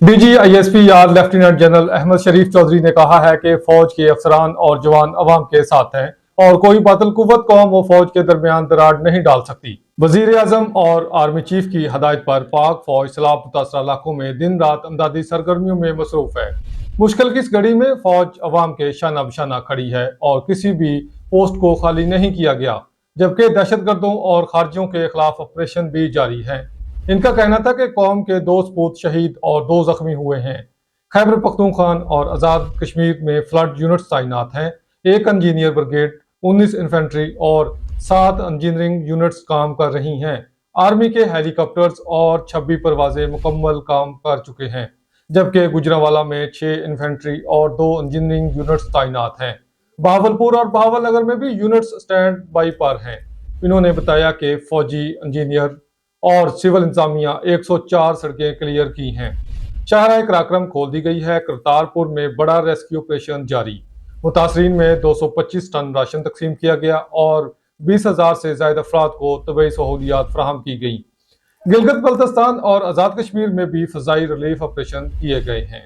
DGISP यार lieutenant general Ahmad शरीफ चौधरी ने कहा है कि फौज के अफसरान और जवान अवाम के साथ हैं और कोई बातिल कुव्वत कौम और फौज के दरमियान दरार नहीं डाल सकती। वजीर आजम और आर्मी चीफ की हदायत पर पाक फौज सैलाब मुतासरा इलाकों में दिन रात अमदादी सरगर्मियों में मसरूफ है। मुश्किल की इस घड़ी में फौज अवाम के शाना बशाना खड़ी है और किसी भी पोस्ट को खाली नहीं किया गया, जबकि दहशतगर्दों और खारजियों के खिलाफ ऑपरेशन भी जारी है। इनका कहना था कि कौम के 2 सपूत शहीद और 2 जख्मी हुए हैं। खैबर पख्तूनख्वा और आज़ाद कश्मीर में फ्लड यूनिट्स तैनात हैं। 1 इंजीनियर ब्रिगेड, 19 इन्फेंट्री और 7 इंजीनियरिंग यूनिट्स काम कर रही हैं। आर्मी के हेलीकॉप्टर्स और 26 परवाजें मुकम्मल काम कर चुके हैं, जबकि गुजरांवाला में 6 इन्फेंट्री और 2 इंजीनियरिंग यूनिट्स तैनात हैं। बहावलपुर और बहावलनगर में भी यूनिट्स स्टैंड बाई पर हैं। इन्होंने बताया कि फौजी, इंजीनियर और सिविल इंतजामिया 104 सड़कें क्लियर की हैं। शाहराह कराक्रम खोल दी गई है। करतारपुर में बड़ा रेस्क्यू ऑपरेशन जारी। मुतासरीन में 225 टन राशन तकसीम किया गया और 20,000 से ज्यादा अफराद को तबी सहूलियात फराहम की गई। गिलगित बल्तिस्तान और आज़ाद कश्मीर में भी फ़ज़ाई रिलीफ ऑपरेशन किए गए हैं।